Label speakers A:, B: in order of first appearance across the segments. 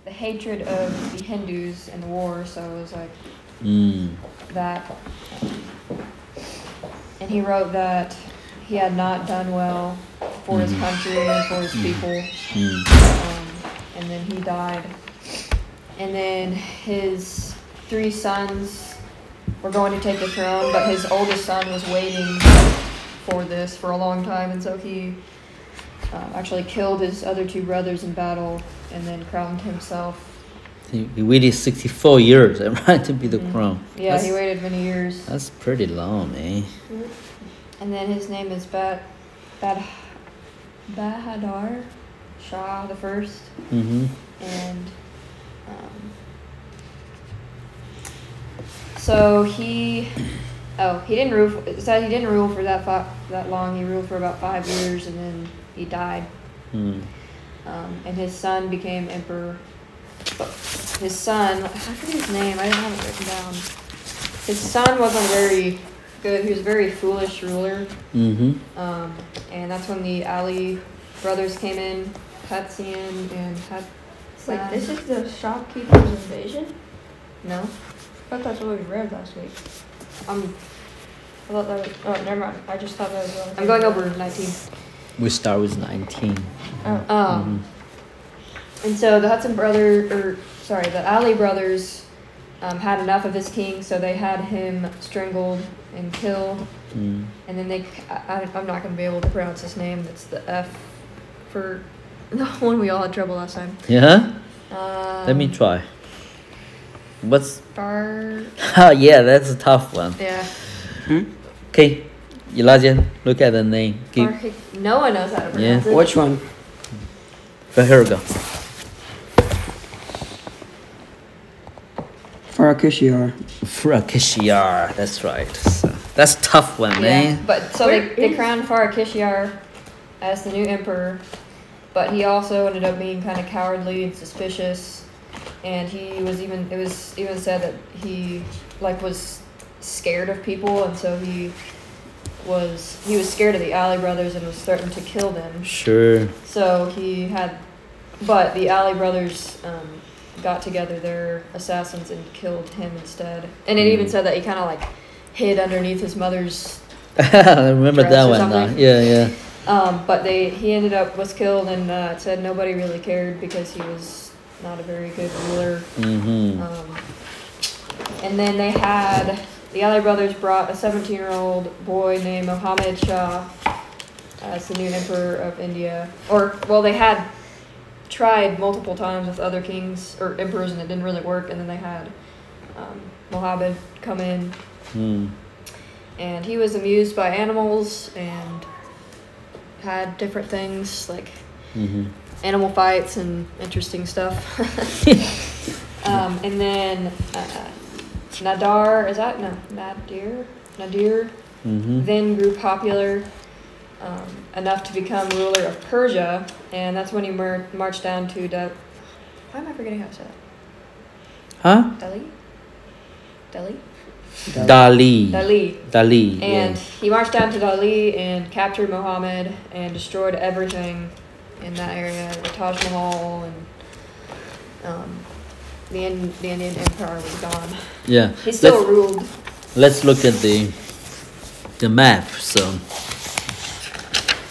A: the hatred of the Hindus and the war. So it was like that. And he wrote that he had not done well for his country and for his people. And then he died. And then his 3 sons were going to take the throne, but his oldest son was waiting for this for a long time, and so he actually killed his other 2 brothers in battle and then crowned himself.
B: He waited 64 years, right, to be the crown.
A: Yeah, he waited many years.
B: That's pretty long, man.
A: And then his name is Bahadur Shah the First. And so he didn't rule. It said he didn't rule for that long. He ruled for about 5 years, and then he died. And his son became emperor. But his son, I forget his name. I didn't have it written down. His son wasn't very good. He was a very foolish ruler. And that's when the Ali brothers came in, Hatsian and
C: Wait, this is the shopkeeper's invasion?
A: No.
C: I thought that's what we read last week. I thought that was. Oh, never mind. I just thought that was.
A: I'm going over 19.
B: We start with 19.
A: And so the the Ali brothers had enough of his king, so they had him strangled and killed. And then I'm not going to be able to pronounce his name. It's the F for the one we all had trouble last time.
B: Yeah? Let me try. What's...
A: Far...
B: yeah, that's a tough one.
A: Yeah.
B: Okay, Elijah, look at the name.
A: No one knows how to pronounce it.
D: Which one?
B: But here we go. Farakishiyar, that's right. So, that's a tough one, man.
A: But so they crowned Farakishiyar as the new emperor, but he also ended up being kind of cowardly and suspicious, and it was even said that he was scared of people, and so he was scared of the Ali brothers and was threatened to kill them.
B: Sure.
A: So but the Ali brothers got together their assassins and killed him instead. And it even said that he kind of hid underneath his mother's
B: I remember that one now. Yeah.
A: But he was killed, and it said nobody really cared because he was not a very good ruler. And then the Ali brothers brought a 17-year-old boy named Muhammad Shah as the new emperor of India. They had tried multiple times with other kings or emperors, and it didn't really work. And then they had Muhammad come in, and he was amused by animals and had different things like animal fights and interesting stuff. And then Nadir then grew popular enough to become ruler of Persia, and that's when he marched down to why am I forgetting how to say that?
B: Huh? Dali.
A: And he marched down to Dali and captured Muhammad and destroyed everything in that area, the Taj Mahal, and the Indian Empire was gone.
B: Yeah.
A: He still ruled.
B: Let's look at the map. So, you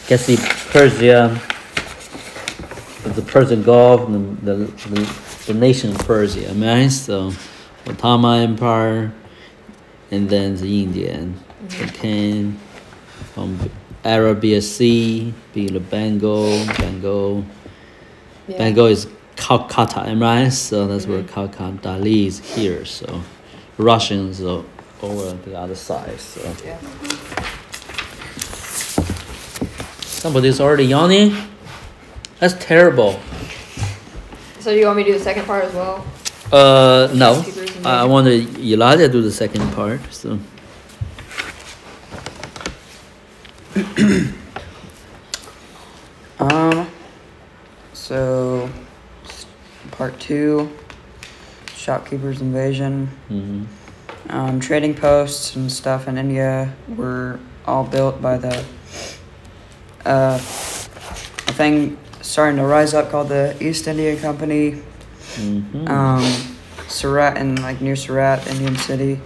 B: can see Persia, the Persian Gulf, and the nation of Persia. Right? So, Ottoman Empire, and then the Indian. Okay. From Arabia Sea, the Bengal.
A: Yeah.
B: Bengal is Calcutta, right? So that's where Calcutta, Dali is here. So Russians are over the other side. So somebody's already yawning. That's terrible.
A: So do you want me to do the second part as well?
B: No. I want Elijah to do the second part. So.
D: So part 2, shopkeeper's invasion. Trading posts and stuff in India were all built by a thing starting to rise up called the East India Company. Surat and like near Surat, Indian City.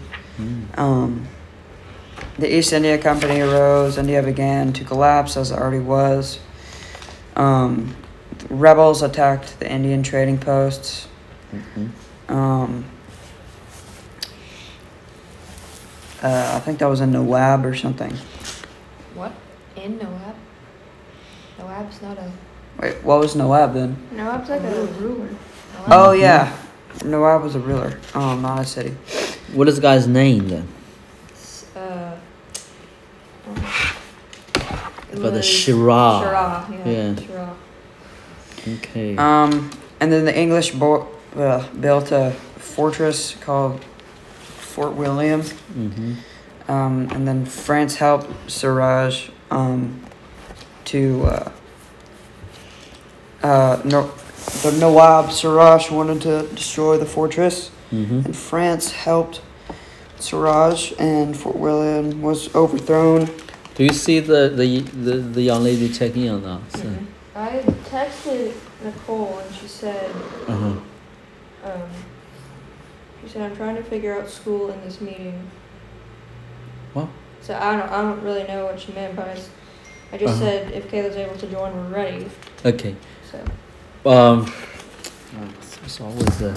D: The East India Company arose. India began to collapse as it already was. Rebels attacked the Indian trading posts. I think that was in Nawab or something.
A: What? In Nawab? Nawab's not a.
D: Wait, what was Nawab then?
A: Nawab's like a ruler.
D: Oh yeah, Nawab was a ruler. Not a city.
B: What is the guy's name then? About the Shirah.
A: Shirah,
B: Yeah.
A: Shirah.
B: Okay.
D: And then the English built a fortress called Fort William. And then France helped Siraj the Nawab Siraj wanted to destroy the fortress, and France helped Siraj, and Fort William was overthrown.
B: Do you see the young lady checking in or not? So.
A: I texted Nicole and she said, she said, I'm trying to figure out school in this meeting.
B: What?
A: So I don't really know what she meant, but I just said if Kayla's able to join, we're ready.
B: Okay.
A: So.
B: It's always a.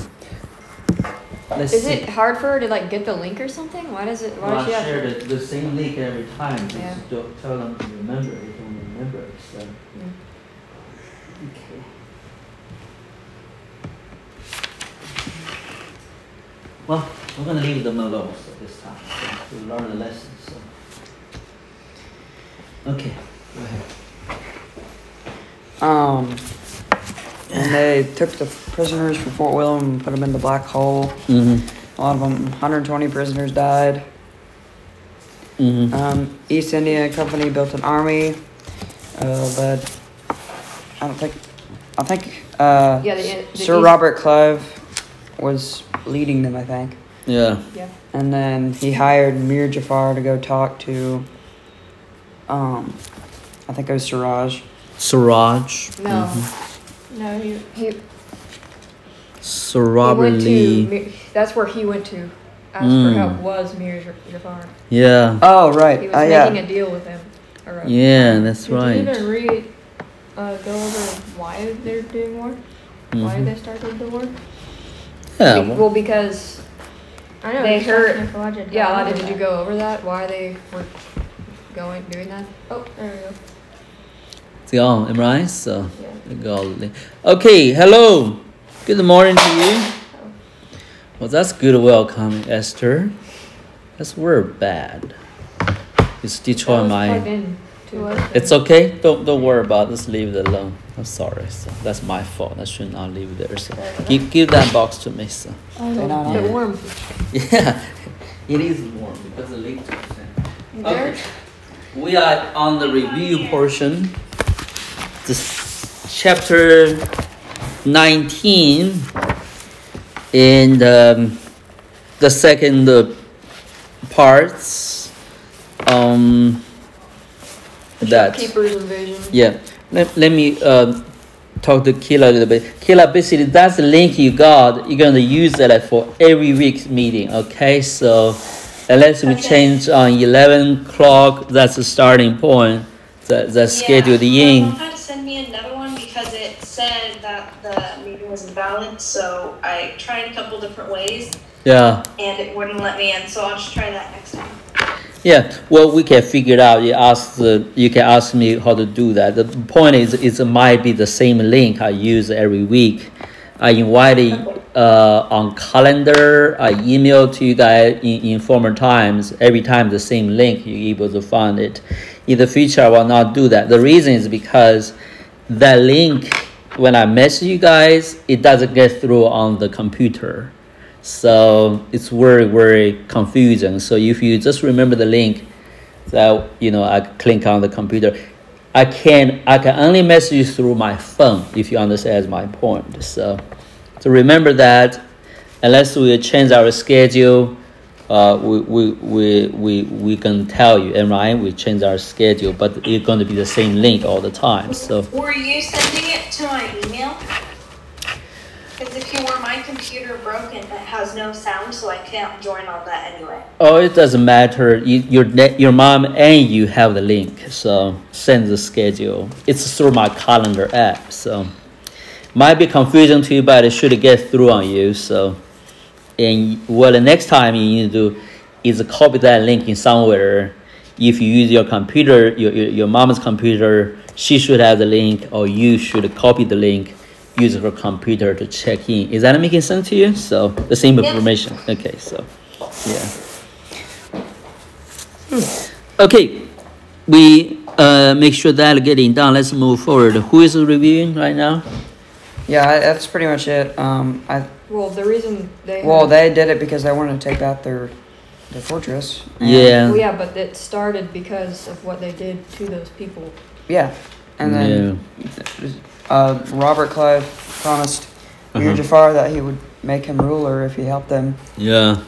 A: Is it hard for her to like get the link or something? Why does it? Why does she have?
B: share the same link every time.
A: Yeah.
B: Just don't tell them to remember. They don't remember. So. Okay. Well, we're gonna leave them alone so this time. So we learn the lesson. So. Okay. Go ahead.
D: And they took the prisoners from Fort William and put them in the black hole. A lot of them, 120 prisoners died. East India Company built an army, but I think Sir Robert Clive was leading them, I think.
B: Yeah.
A: Yeah.
D: And then he hired Mir Jafar to go talk to, I think it was Siraj.
B: Siraj.
A: No. No, he
B: Sir Robert Lee.
A: That's where he went to ask for help, was Mir Jafar.
B: Yeah.
D: Oh, right.
A: He was making a deal with him.
B: Yeah, that's right.
A: Did you even go over why they're doing war? Why did they start the war?
B: Yeah.
A: Well, because
C: I know
A: they heard.
C: Yeah,
A: Elijah, did you go over that? Why they were doing that? Oh, there we go.
B: It's on, am I right? So,
A: Yeah.
B: okay, hello. Good morning to you. Well, that's good welcome, Esther. That's word bad. It's Detroit my. It's okay. Don't worry about it. Just leave it alone. I'm sorry. So that's my fault. I should not leave it there. So give that box to me. So.
A: It's warm.
B: Yeah, it is warm because the lake. Okay. We are on the review portion. This chapter 19 in the second parts. That
A: Shopkeeper's invasion.
B: Yeah. Let me talk to Kila a little bit. Kila, basically that's the link you got. You're gonna use that for every week's meeting. Okay, so unless we change on 11 o'clock, that's the starting point. That's scheduled in.
E: Well, had to send me another one because it said that the meeting was invalid. So I tried a couple different ways.
B: Yeah.
E: And it wouldn't let me in. So I'll just try that next time.
B: Yeah, well, we can figure it out. You can ask me how to do that. The point is, it might be the same link I use every week. I invited on calendar. I email to you guys in former times. Every time the same link, you're able to find it. In the future, I will not do that. The reason is because that link, when I message you guys, it doesn't get through on the computer. So it's very, very confusing. So if you just remember the link that I click on the computer, I can only message you through my phone, if you understand my point. So remember that unless we change our schedule, we can tell you, and right, we change our schedule, but it's going to be the same link all the time. So
E: were you sending it to my email? Because if you want my computer broken, it has no sound, so I can't join on that anyway.
B: Oh, it doesn't matter. Your mom and you have the link, so send the schedule. It's through my calendar app, so might be confusing to you, but it should get through on you. So, and well, the next time you need to do is copy that link in somewhere. If you use your computer, your mom's computer, she should have the link, or you should copy the link. Use her computer to check in. Is that making sense to you? So the same information. Okay, so yeah. Okay, we make sure that getting done. Let's move forward. Who is reviewing right now?
D: Yeah, that's pretty much it.
A: Well, the reason they
D: they did it because they wanted to take back their fortress.
B: Yeah.
A: Well, yeah, but it started because of what they did to those people.
D: Yeah, and then Robert Clive promised Mir Jafar that he would make him ruler if he helped them.
B: Yeah.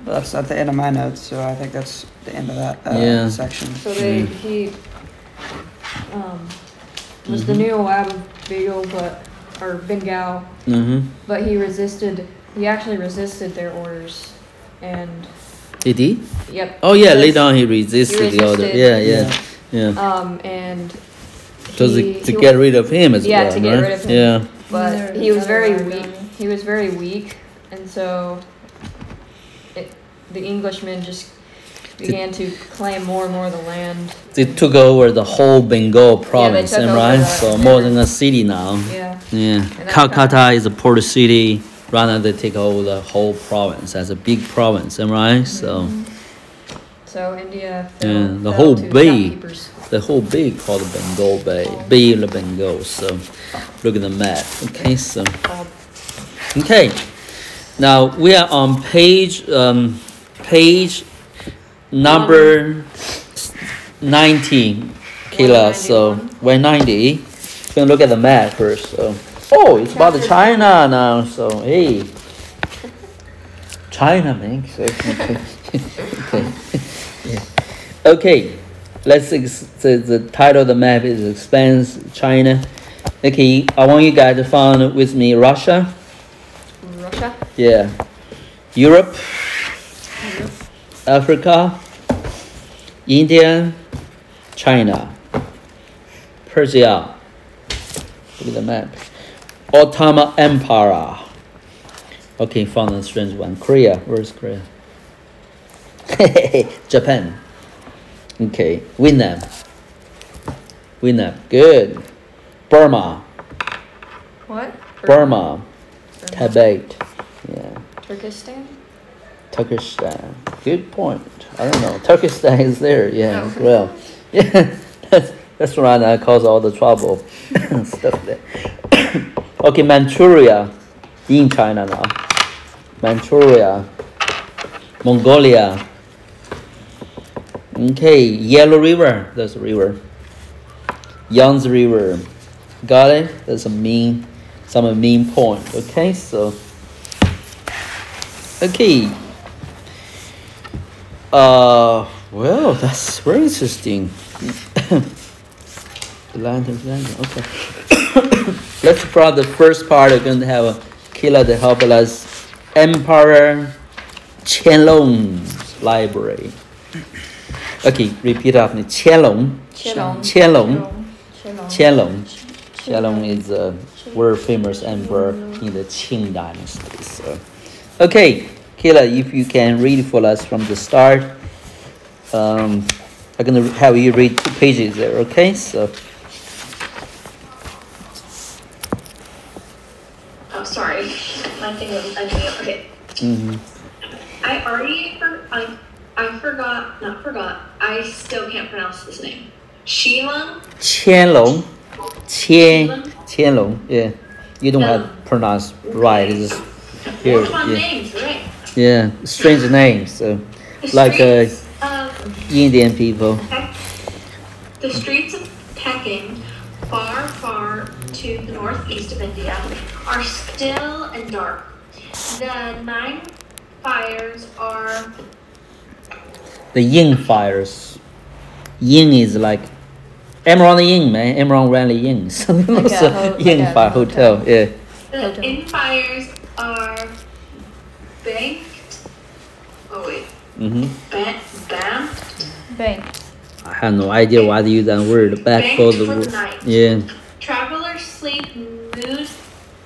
D: That's at the end of my notes, so I think that's the end of that section.
A: So he was the new Awab Bengal, but he actually resisted their orders, and
B: did he?
A: Yep.
B: Oh yeah, later on he resisted the order. Yeah.
A: And
B: to get rid of him as well.
A: Yeah, to get rid of him.
B: Yeah.
A: But he was very weak. He was very weak, and so the Englishmen just began to claim more and more of the land.
B: They took over the whole Bengal province, right? So more than a city now.
A: Yeah.
B: Yeah. Calcutta is a port city. Rather they take over the whole province as a big province, right? So.
A: So India.
B: The whole bay. The whole bay called the Bengal Bay. Bay of the Bengal. So look at the map. Okay, so. Okay. Now we are on page number 19, Kayla. So 190. We're gonna look at the map first. So, it's about China now. So hey, China, man. So, okay. Yeah. Okay. Let's the title of the map is Expands China. Okay, I want you guys to find with me Russia.
A: Russia?
B: Yeah. Europe. Africa. India. China. Persia. Look at the map. Ottoman Empire. Okay, found a strange one. Korea. Where's Korea? Japan. Okay, Vietnam. Good. Burma.
A: What?
B: Burma. Tibet. Yeah. Turkestan. Good point. I don't know. Turkestan is there. Yeah.
A: Oh.
B: Well. Yeah. That's right. That caused all the trouble. Stuff there. Okay, Manchuria. In China now. Manchuria. Mongolia. Okay, Yellow River, that's a river. Yangtze River, got it? That's some main point. Okay, so well, that's very interesting. Lantern. Okay. Let's start the first part. We're going to have a Kayla to help us. Emperor Qianlong's library. Okay, repeat after me. Qianlong is a very famous emperor in the Qing dynasty. So, okay, Kayla, if you can read for us from the start. I'm gonna have you read 2 pages there. Okay, so.
E: Oh, sorry, my thing was ending. Okay. I still can't pronounce this name.
B: Qianlong. Yeah. You don't have to pronounce right. It's just here.
E: Names, right?
B: Yeah, strange names. So, like Indian people.
E: The streets of Peking, far to the northeast of India, are still and dark. The 9 fires are...
B: The Ying fires. Ying is like Emerald Ying, man. Emerald Rally Ying. So Ying Fire Hotel. Yeah.
E: The
A: Hotel.
E: inn fires are banked. Oh wait, banked.
C: Bank.
B: I have no idea why they use that word. Back for the word.
E: night.
B: Yeah.
E: Travelers sleep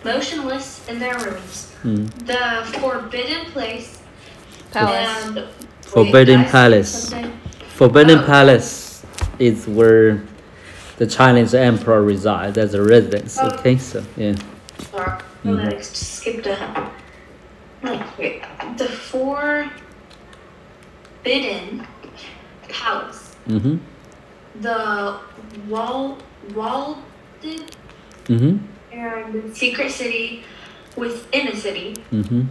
E: motionless in their rooms.
B: Mm.
E: The forbidden place.
A: Palace.
E: And
B: Forbidden
E: wait, guys,
B: Palace.
E: something?
B: Forbidden
E: Oh.
B: Palace is where the Chinese emperor resides as a residence.
E: Oh.
B: Okay, so yeah.
E: Sorry, I skipped a. Wait, the forbidden palace.
B: Mm-hmm.
E: The walled
B: Mm-hmm.
E: and the secret city within a city
B: Mm-hmm.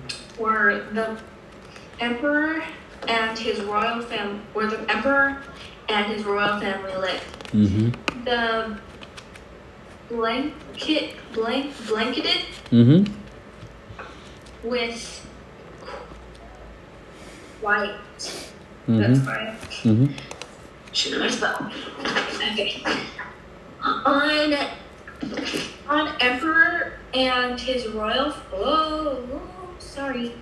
E: where the emperor and his royal family lived.
B: Mm-hmm.
E: The blanketed
B: Mm-hmm.
E: with white.
B: Mm-hmm.
E: That's right.
B: Mm-hmm.
E: Should have spelled. Okay. On emperor and his royal. Sorry.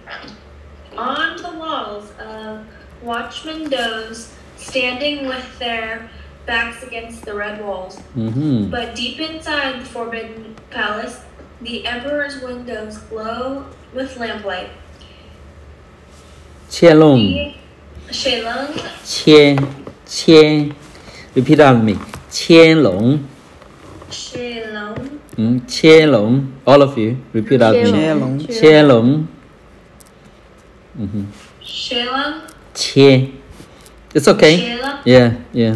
E: On the walls of watchman doze, standing with their backs against the red walls.
B: Mm-hmm.
E: But deep inside the forbidden palace, the emperor's windows glow with lamplight.
B: 乾隆
E: The Shelung
B: 乾 repeat after me 乾隆 乾隆 all of you repeat after me 乾隆
E: Shelung
B: 乾 it's okay
E: Shelung
B: yeah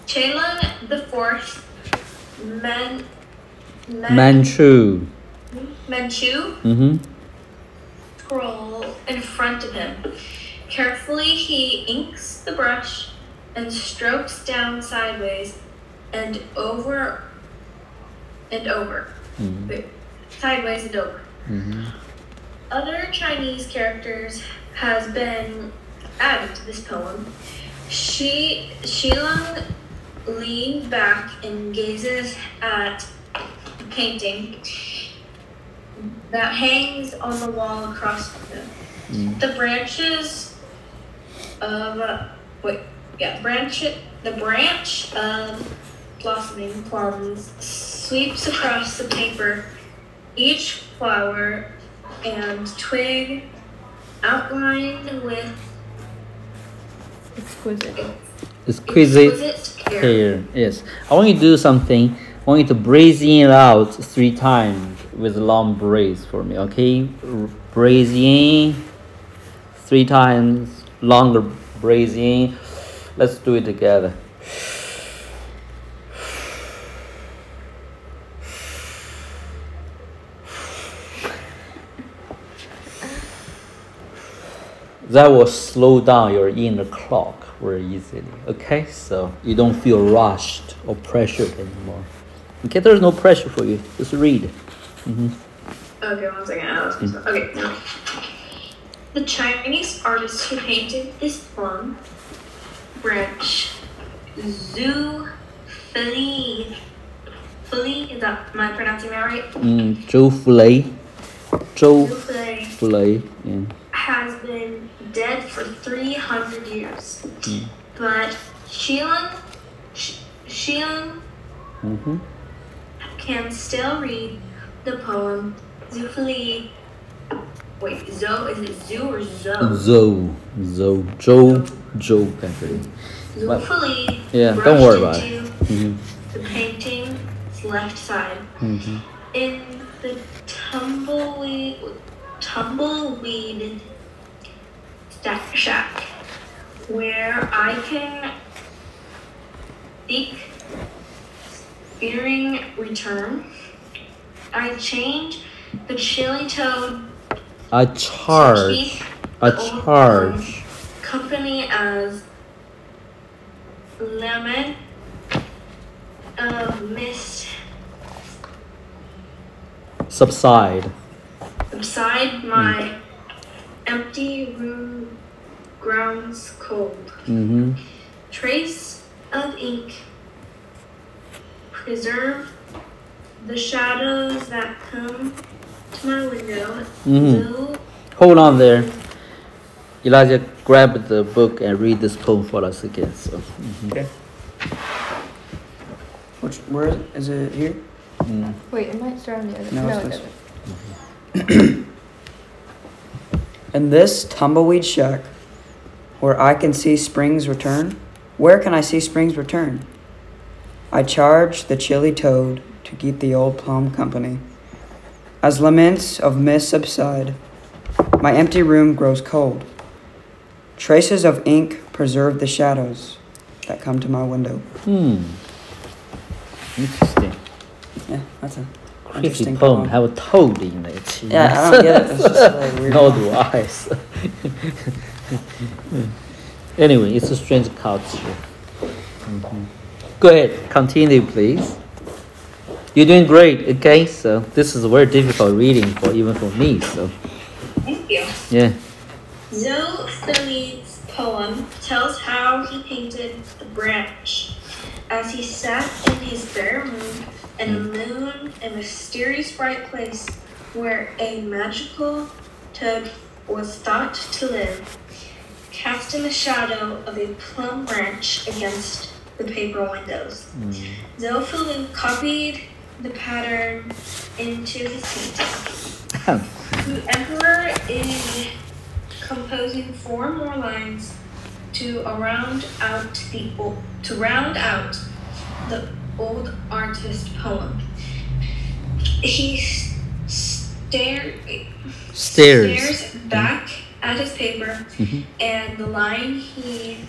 E: Shelung the Fourth
B: Manchu
E: Manchu
B: mm-hmm.
E: scroll in front of him. Carefully he inks the brush and strokes down sideways and over and over.
B: Mm-hmm.
E: Wait, sideways and over.
B: Mm-hmm.
E: Other Chinese characters has been added to this poem. Shilong leans back and gazes at a painting that hangs on the wall across from him.
B: Mm.
E: The branches of the branch of blossoming plums sweeps across the paper, each flower and twig outlined with
B: exquisite care. Yes, I want you to do something. I want you to breathe in and out 3 times with a long breath for me, okay? Breathe in 3 times, longer breathe in. Let's do it together. That will slow down your inner clock very easily, okay? So you don't feel rushed or pressured anymore. Okay, there's no pressure for you. Just read. Mm-hmm.
E: Okay, 1 second. Okay. The Chinese artist who painted this plum branch, Zhu Fili. Is that, am I pronouncing that right?
B: Zhou Fulei.
E: Zhu Fili
B: Fulei. Yeah.
E: has been dead for 300 years. But Shilong
B: Mm-hmm.
E: can still read the poem Zufili. Wait, Zo, is it Zoo or Zo?
B: Zhou, actually.
E: Zufili
B: Yeah, don't worry about it.
E: into
B: Mm-hmm.
E: the painting's left side.
B: Mm-hmm.
E: In the tumbleweed shack, where I can seek fearing return, I change the chili toad
B: A
E: to
B: charge.
E: keep
B: A
E: the old
B: charge.
E: company as lemon of mist
B: Subside.
E: beside my empty room grounds cold.
B: Mm-hmm.
E: Trace of ink preserve the shadows that come to my window.
B: Mm-hmm. Hold on there. Elijah, grab the book and read this poem for us again. So. Mm-hmm.
D: Okay. Where is it here?
B: Mm.
A: Wait, it might start on the other.
D: No,
A: No,
D: it's
A: it
D: this
A: doesn't.
D: In this tumbleweed shack, where I can see spring's return, where can I see spring's return? I charge the chilly toad to keep the old plum company. As laments of mist subside, my empty room grows cold. Traces of ink preserve the shadows that come to my window.
B: Interesting.
D: Yeah, that's a
B: Creepy
D: interesting
B: poem. Have a toad in it.
D: Yeah, I don't get it. It's just really weird.
B: No do I. Anyway, it's a strange culture. Go ahead, continue, please. You're doing great. Okay, so this is a very difficult reading for even for me. So
E: Thank you.
B: yeah.
E: Zoe Philippe's poem tells how he painted the branch as he sat in his bare room and the moon, a mysterious bright place where a magical toad was thought to live, casting the shadow of a plum branch against the paper windows. Zoe Philippe copied the pattern into his painting. The emperor is composing 4 more lines to round out the old artist poem. He stares back at his paper and the line he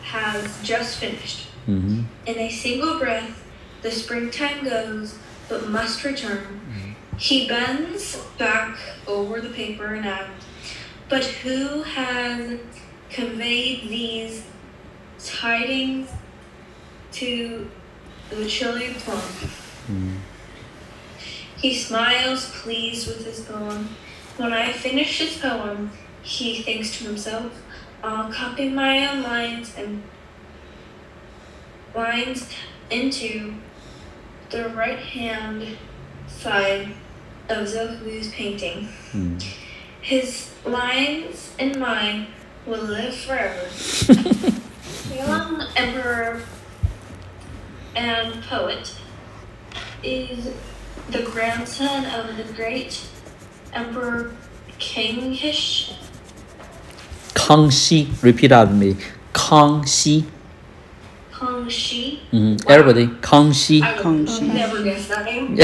E: has just finished. In a single breath, the springtime goes, but must return. He bends back over the paper and adds, but who has conveyed these tidings to the chilly plum? He smiles, pleased with his poem. When I finish his poem, he thinks to himself, I'll copy my own lines into the right-hand side of Zohu's painting. His lines and mine will live forever. The young emperor and poet is the grandson of the great Emperor Kangxi.
B: Kangxi. Repeat after me. Kangxi.
E: Kangxi.
B: Everybody, Kangxi.
E: I would never guess that name.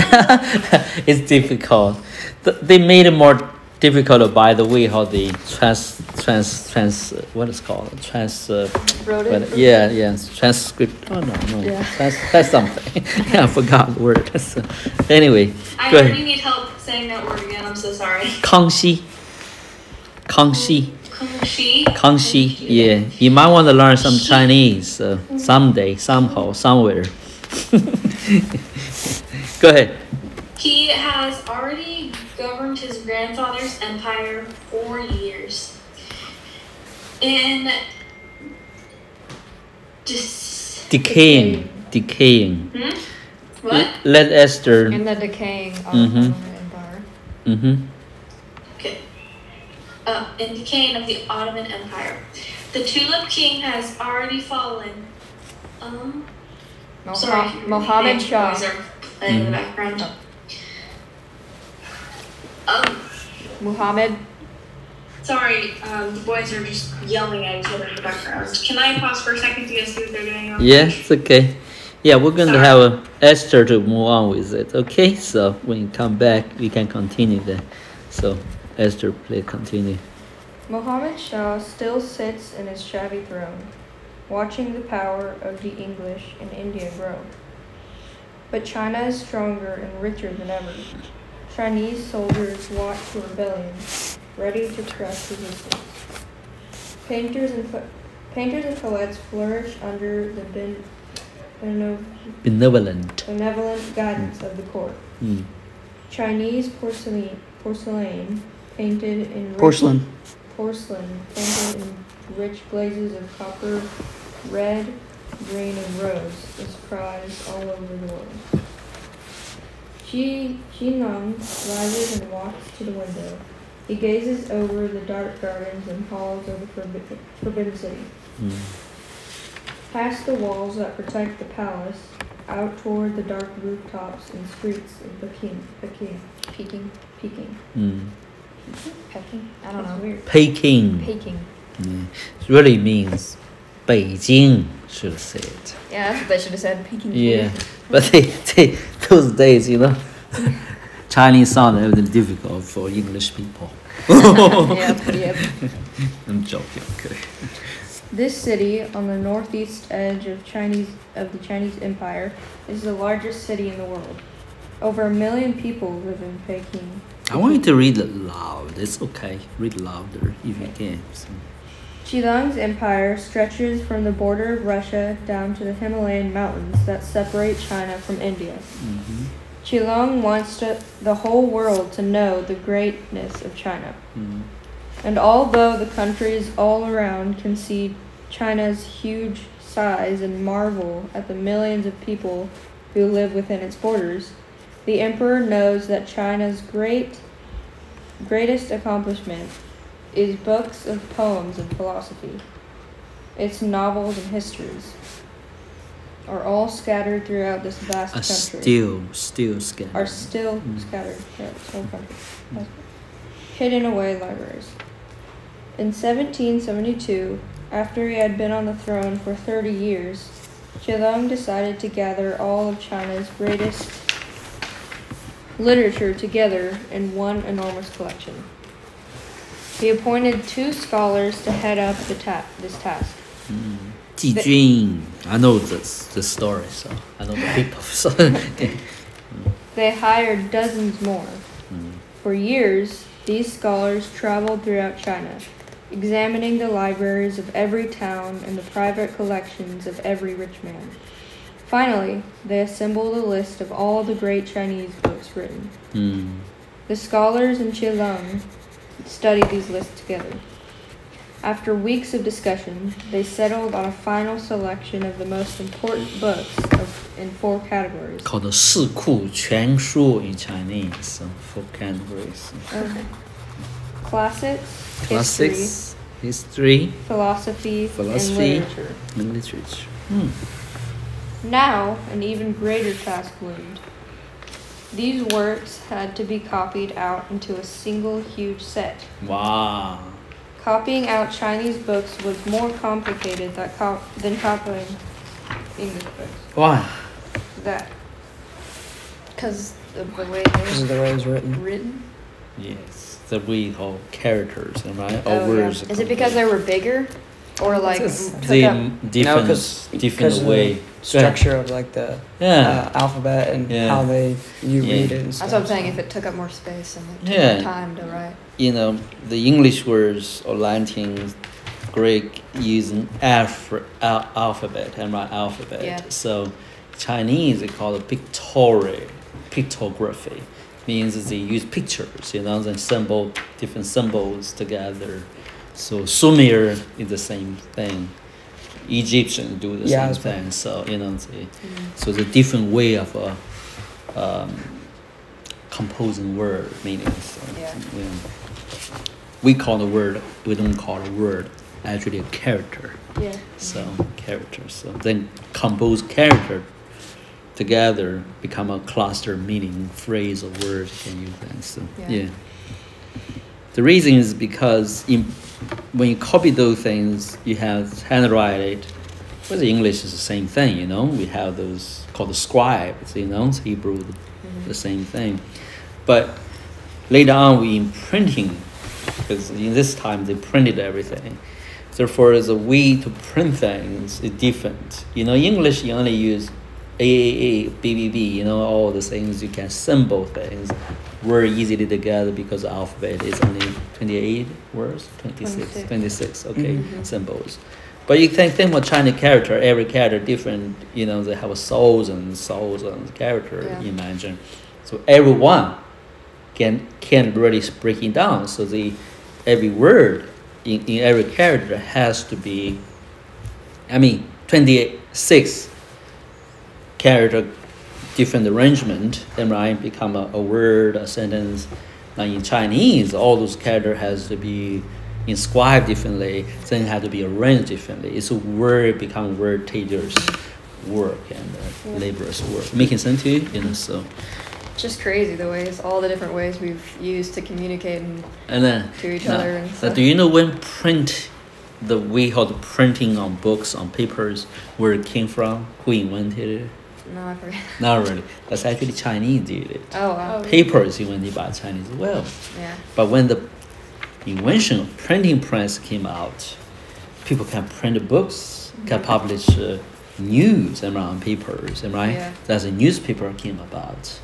B: It's difficult. They made it more difficult by the way how they what is called
A: Wrote it?
B: transcript. Oh no,
A: Yeah.
B: Trans something. I forgot the word. So, anyway,
E: I
B: go
E: really
B: ahead.
E: need help saying that word again. I'm so sorry.
B: Kangxi. Kangxi.
E: Kangxi.
B: Yeah. You might want to learn some Chinese someday, somehow, somewhere. Go ahead.
E: He has already governed his grandfather's empire 4 years. In
B: Decaying.
E: What?
B: Let Esther.
A: In the decaying Ottoman Empire.
E: Okay. In decaying of the Ottoman Empire. The Tulip King has already fallen. Sorry,
A: Mohammed Shah.
E: Boys are playing in the background.
A: Muhammad.
E: Sorry, the boys are just yelling at each other in the background. Can I pause for a second to go see what they're doing?
B: Yeah, it's okay. Yeah, we're going to have Esther to move on with it. Okay, so when you come back, we can continue then. So, Esther, please continue.
A: Mohammed Shah still sits in his shabby throne, watching the power of the English in India grow. But China is stronger and richer than ever. Chinese soldiers watch the rebellion, ready to crush resistance. Painters and poets flourish under the
B: Benevolent.
A: guidance of the court. Chinese porcelain painted in rich glazes of copper, red, green, and rose is prized all over the world.
C: Xinlong rises and walks to the window. He gazes over the dark gardens and halls of the Forbidden City. Past the walls that protect the palace, out toward the dark rooftops and streets of Peking.
A: Peking. Peking? I don't
C: That's
A: know.
C: weird.
B: Peking.
A: Peking.
B: It really means Beijing, should have said.
A: Yeah, that's what they should have said. Peking.
B: Yeah, but those days, Chinese sound a little difficult for English people.
A: Yep.
B: I'm joking. Okay.
C: This city, on the northeast edge of the Chinese Empire, is the largest city in the world. Over 1 million people live in Peking.
B: I want you to read it loud. It's okay. Read louder if you can. So.
C: Qilang's empire stretches from the border of Russia down to the Himalayan mountains that separate China from India. Qilang wants the whole world to know the greatness of China. And although the countries all around can see China's huge size and marvel at the millions of people who live within its borders, the emperor knows that China's greatest accomplishment is books of poems and philosophy. Its novels and histories are all scattered throughout this vast country.
B: Still scattered.
C: Are still scattered throughout this whole country. Hidden away libraries. In 1772, after he had been on the throne for 30 years, Qilang decided to gather all of China's greatest literature together in one enormous collection. He appointed 2 scholars to head up this task.
B: Ji Jun. I know the story, so I know the people. So.
C: They hired dozens more. For years, these scholars traveled throughout China, examining the libraries of every town and the private collections of every rich man. Finally, they assembled a list of all the great Chinese books written. The scholars in Qilang studied these lists together. After weeks of discussion, they settled on a final selection of the most important books in 4 categories.
B: Called the 四库全书 in Chinese. So 4 categories.
C: Classics,
B: history,
C: philosophy,
B: Philosophy.
C: and literature.
B: and literature.
C: Now, an even greater task loomed. These works had to be copied out into a single huge set.
B: Wow.
C: Copying out Chinese books was more complicated than copying English books.
B: Why?
C: That.
A: Because of the way
D: This is
A: they're
D: the way it's written.
A: written.
B: Yes, the we call characters, right?
A: Oh,
B: Or words.
A: yeah. Is it because they were bigger? Or like
D: It's
A: took
B: the
A: up?
B: different,
D: 'cause
B: different
D: of
B: way?
D: the structure of like the
B: Yeah.
D: alphabet and
B: Yeah.
D: how you
B: Yeah.
D: read it and stuff.
A: That's what I'm saying, if it took up more space and it took
B: Yeah.
A: more time to write.
B: The English words or Latin, Greek using alphabet and right alphabet.
A: Yeah.
B: So Chinese they call it pictography. Means they use pictures, and symbol different symbols together. So Sumer is the same thing. Egyptians do the
D: Yeah,
B: same thing. So so the different way of composing word meanings. So,
A: Yeah.
B: we call the word. We don't call a word actually a character.
C: Yeah.
B: So character. So then compose character together become a cluster meaning phrase or word you can use that. So
A: Yeah.
B: The reason is because when you copy those things, you have to handwrite it. With the English is the same thing, We have those called the scribes, It's Hebrew, the same thing. But later on, we in printing, because in this time they printed everything. Therefore, the way to print things is different. English you only use AAA, BBB, all the things you can symbol things very easily together because the alphabet is only 28 words, 26, okay, symbols. But you can think about Chinese character, every character different, they have thousands characters,
A: Yeah.
B: imagine. So everyone can really break it down. So every word in every character has to be, 26 character different arrangement, then right become a word, a sentence. Now in Chinese, all those characters has to be inscribed differently, then have to be arranged differently. It's a word become word takers work and laborers work. Making sense to you? You know, so.
A: Just crazy the ways, all the different ways we've used to communicate
B: And then
A: to each other and
B: so
A: stuff.
B: do you know when the way how the printing on books on papers where it came from? Who invented it?
A: No, I forget.
B: Not really. That's actually Chinese did it.
A: Oh wow.
B: Paper is invented by Chinese as well.
A: Yeah.
B: But when the invention of printing press came out, people can print books, can publish news around papers, right?
A: Yeah.
B: That's a newspaper came about.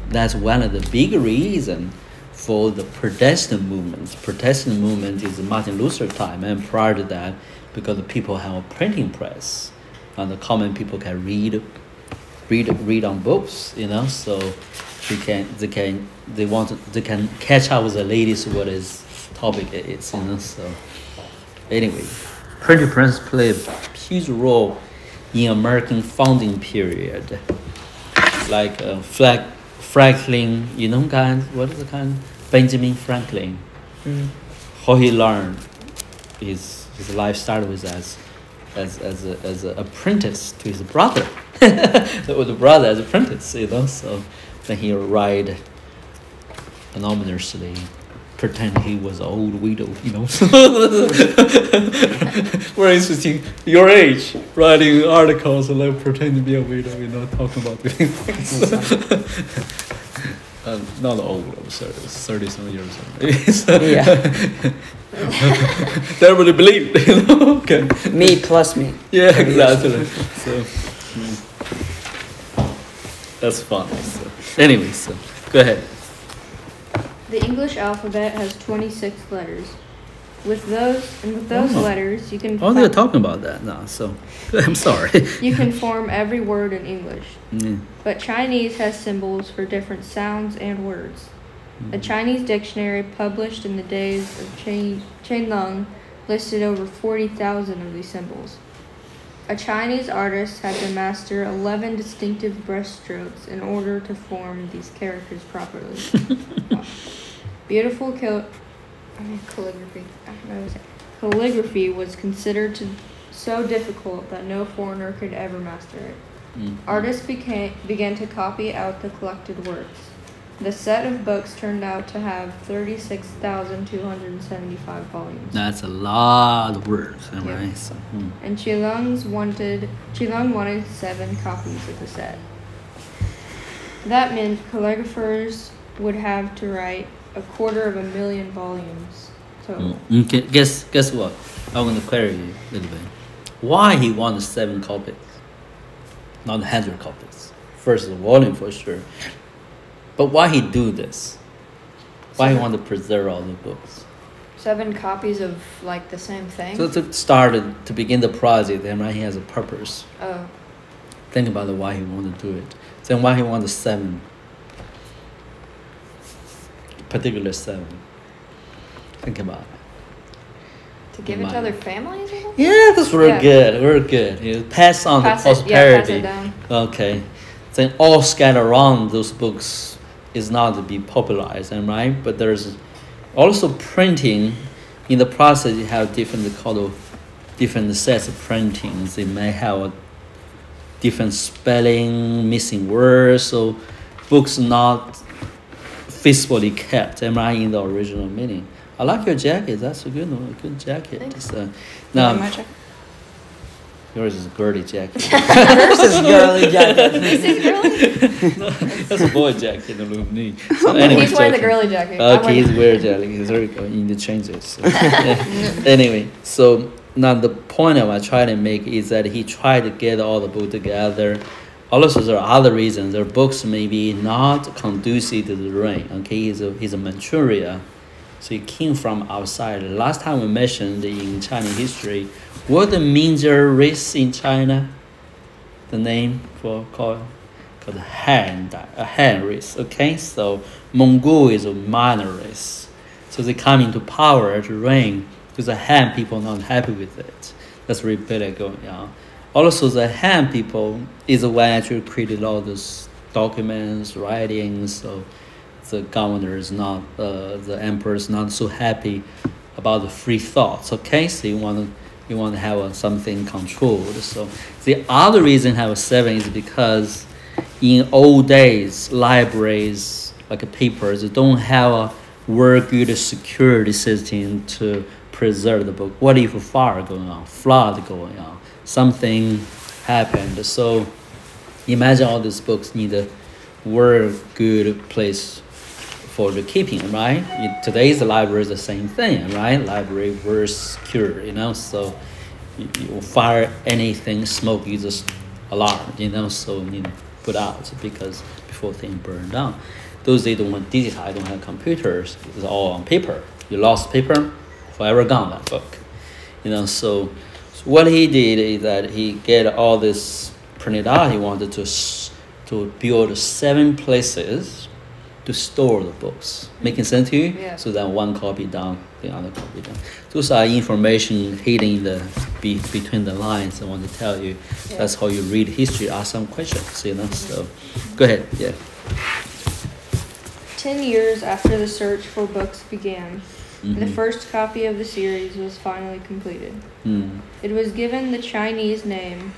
B: That's one of the big reasons for the Protestant movement. Protestant movement is Martin Luther time, and prior to that, because the people have a printing press, and the common people can read on books, you know. So they can catch up with the latest what is topic it is, you know. So anyway, printing press played a huge role in American founding period. Like Franklin, you know, what is the kind? Benjamin Franklin. How he learned his life started with as an apprentice to his brother. So the brother as apprentice, you know. So then he ride anonymously, pretend he was an old widow, you know. Very interesting. Your age, writing articles and like pretend to be a widow, you know, talking about different things. Not old, I'm sorry, 30-some years old.
D: Yeah.
B: They really believe it, you know. Okay.
D: Me plus me.
B: Yeah, exactly. So that's fun. So anyway, so go ahead.
C: The English alphabet has 26 letters. With those letters, you can
B: Oh, they're talking about that now. So I'm sorry.
C: you can form every word in English.
B: Yeah.
C: But Chinese has symbols for different sounds and words. A Chinese dictionary published in the days of Qianlong listed over 40,000 of these symbols. A Chinese artist had to master 11 distinctive brushstrokes in order to form these characters properly. Beautiful calligraphy. Calligraphy was considered so difficult that no foreigner could ever master it. Artists began to copy out the collected works. The set of books turned out to have 36,275 volumes.
B: That's a lot of words, right?
C: Yeah.
B: So,
C: And Qilong wanted 7 copies of the set. That meant calligraphers would have to write 250,000 volumes total.
B: Okay, guess what? I'm going to clarify a little bit. Why he wanted 7 copies, not 100 copies? First, the volume for sure. But why he do this? Why he want to preserve all the books?
A: 7 copies of like the same thing.
B: So to begin the project, then right, he has a purpose.
A: Oh,
B: Think about why he want to do it. Then why he want the 7, particular 7. Think about it.
A: to give it to other families or something?
B: Yeah, that's very
A: Yeah.
B: good. Very good. You pass on
A: Pass
B: the
A: it, yeah, pass
B: prosperity.
A: it down.
B: Okay. Then all scattered around those books is not to be popularized, right? But there's also printing. In the process, you have different sets of printings. They may have a different spelling, missing words, so books not faithfully kept, right, in the original meaning. I like your jacket. That's a good one. A good jacket.
A: Thanks.
B: So, now,
A: My check.
B: yours is a girly jacket.
D: This is girly jacket.
A: Is it girly?
B: That's a boy jacket. Look me. So anyway,
A: He's wearing the
B: joking.
A: girly jacket. I'm
B: Okay, he's
A: wearing-
B: wearing jacket. He's very good. You need to change it. So. Anyway, so now the point I try to make is that he tried to get all the book together. Also, there are other reasons. Their books may be not conducive to the rain. Okay, he's a Manchuria. So he came from outside. Last time we mentioned in Chinese history, what the major race in China? The name called Han race. Okay, so Mongol is a minor race. So they come into power to reign because the Han people not happy with it. That's rebellion going on. Also, the Han people is the one actually created all these documents, writings. So the governor is not, the emperor is not so happy about the free thoughts. Okay, so you want to have something controlled. So the other reason have 7 is because in old days, libraries like papers don't have a very good security system to preserve the book. What if a fire going on, flood going on, something happened? So imagine all these books need a very good place for the keeping, right? Today's library is the same thing, right? Library very secure, so you fire anything, smoke, you just alarm, so you need to put out because before things burn down. Those days don't want digital, don't have computers, it's all on paper. You lost paper, forever gone that book. So what he did is that he get all this printed out. He wanted to build 7 places to store the books. Making sense to you?
A: Yeah.
B: So that one copy down, the other copy down. Those are information hidden between the lines. I want to tell you. Yeah. That's how you read history. Ask some questions. So go ahead. Yeah.
C: 10 years after the search for books began, the first copy of the series was finally completed. It was given the Chinese name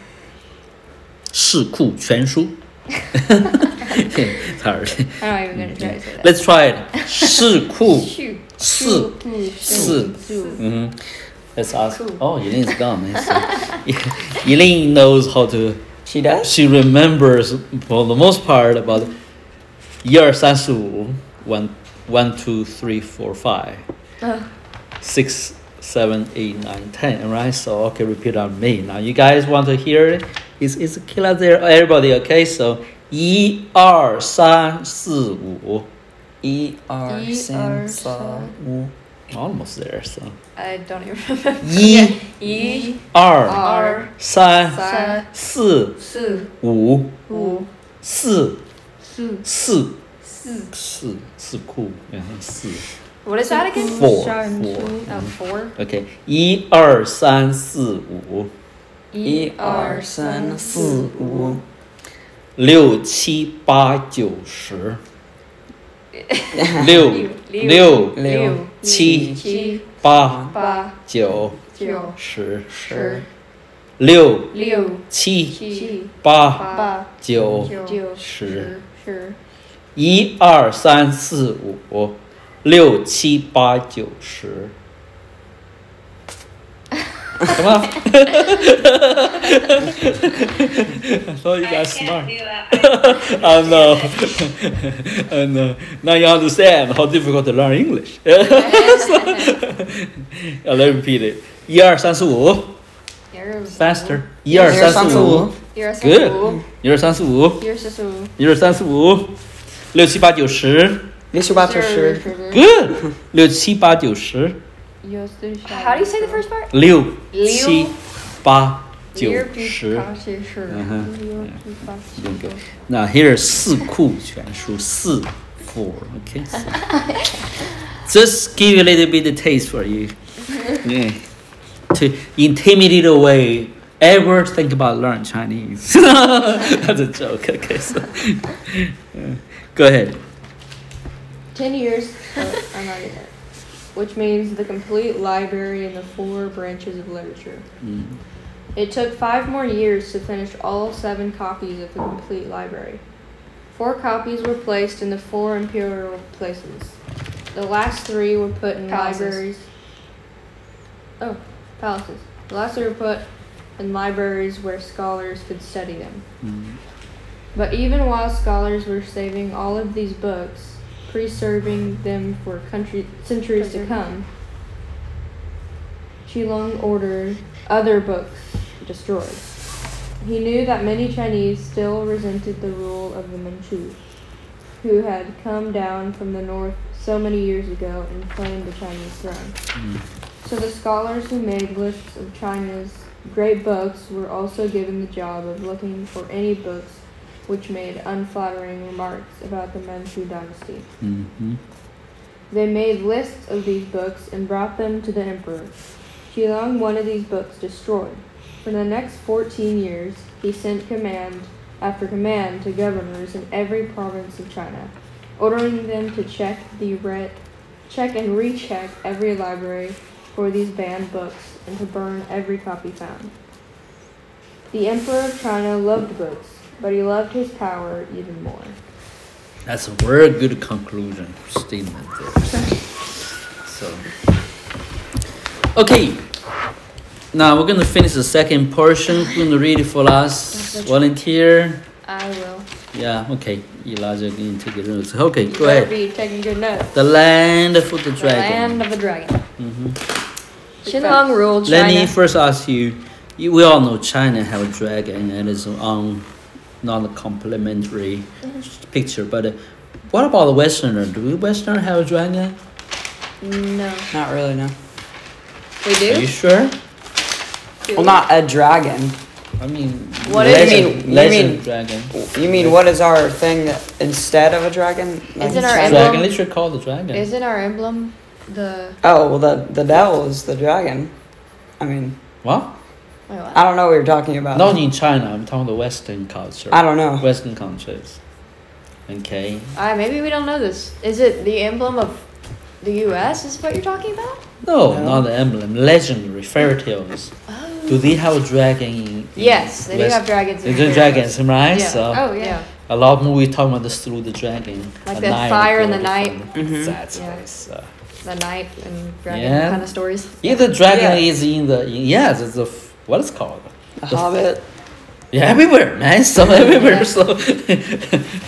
B: 四库全书. Sorry.
C: I'm not even going to try to say that.
B: Let's try it. 四库 Let's ask. Oh, Yiling's gone. Yiling knows how to.
D: She does?
B: She remembers for the most part about 1, 2, 3, 4, 1, 2, 3, 4, 5, 6, 7, 8, 9, 10. Right? So okay, repeat on me. Now you guys want to hear it? Is Kila there? Everybody, okay? So 1, 2, 3, 4, 5.
D: 1, 2, 3, 4, 5.
B: Almost there. So
A: I don't even remember.
B: 1, 2,
A: 2,
B: 3,
A: 3,
B: 4,
A: 4,
B: 5,
A: 5,
B: 4,
A: 4,
B: 4 库, yeah, 4.
A: What is that again?
B: 4.
A: Oh, 4.
B: Okay, 1, 2, 3, 4, 5.
D: 1, 2, 3, 4, 5.
B: 6, 7, 8, 9, 10. 6, 6, 7,
A: 7
B: 8,
A: 8
B: 9,
A: 9
B: 10.
A: 10
B: 6,
A: 6
B: 7,
A: 7
B: 8,
A: 8
B: 9,
A: 9
B: 10.
A: 10
B: 1, 2, 3, 4, 5. 6, 7, 8, 9, 10. Come on. I thought you guys smart. I know. I know. Now you understand how difficult to learn English. Let me repeat it. 1, 2, 3, 4. Faster. 1, 2, 3, 4. Good. 1, 2, 3, 4. 1, 2, 3, 4. 6, 7, 8, 9, 10.
D: 6, 7, 8, 9, 10.
B: Good. 6, 7, 8, 9, 10.
A: How do you say the first part?
B: 6, 7, 8, 9, 10. Now here's 四库全书, 4, 4, okay? Just give a little bit of taste for you. Yeah. To intimidate away ever think about learn Chinese. That's a joke, okay? So, go ahead.
C: 10 years, I'm already there, which means the complete library and the 4 branches of literature. It took 5 more years to finish all 7 copies of the complete library. 4 copies were placed in the 4 imperial places. The last 3 were put in libraries. Oh, palaces. The last 3 were put in libraries where scholars could study them. But even while scholars were saving all of these books, preserving them for centuries to come, Qilong ordered other books destroyed. He knew that many Chinese still resented the rule of the Manchu, who had come down from the north so many years ago and claimed the Chinese throne. So the scholars who made lists of China's great books were also given the job of looking for any books which made unflattering remarks about the Manchu dynasty. They made lists of these books and brought them to the emperor. Qilong wanted these books destroyed, For the next 14 years, he sent command after command to governors in every province of China, ordering them to check and recheck every library for these banned books and to burn every copy found. The Emperor of China loved books, but he loved his power even more.
B: That's a very good conclusion statement there. So, okay. Now we're going to finish the second portion. Who's going to read it for us? Volunteer?
A: I will.
B: Yeah, okay. Elijah, you can take it notes. Okay,
A: You
B: go
A: better
B: ahead.
A: be taking good notes.
B: The land of the dragon.
A: The land of the dragon.
B: Mhm.
A: Shenlong ruled China.
B: Let me first ask you, we all know China have a dragon and it's not a complimentary picture, but what about the Westerner? Do we Westerner have a dragon?
A: No.
D: Not really, no.
A: We do?
B: Are you sure?
D: Well, not a dragon.
B: I mean,
A: What is
B: legend,
D: it?
B: legend
D: You mean-
B: dragon.
D: You mean what is our thing that, instead of a dragon?
A: Isn't our
D: China-
A: emblem-
B: Dragon, literally called the dragon.
A: Isn't our emblem the...
D: Oh well, the devil is the dragon. I mean,
B: What?
A: Wait, what?
D: I don't know what you're talking about.
B: Not in China. I'm talking the Western culture.
D: I don't know.
B: Western countries. Okay.
A: Maybe we don't know this. Is it the emblem of the U.S. is what you're talking about?
B: No,
D: No.
B: not the emblem. Legendary fairy tales. Do they have a dragon in
A: Yes, they do
B: West-
A: have dragons. in
B: They do
A: fairy
B: dragons,
A: tales.
B: right?
A: Yeah.
B: So
C: Oh, yeah.
B: a lot of movies talking about this through the dragon.
A: Like
B: a
A: the
B: knight
A: Fire in
B: or
A: the Night.
D: Mhm.
B: That's
A: Yeah.
B: nice.
A: The knight and dragon
B: Yeah.
A: kind of stories.
B: Yeah, the dragon
D: Yeah.
B: is in the it's a what is it called?
D: The Hobbit.
B: Yeah, everywhere, man. So everywhere. So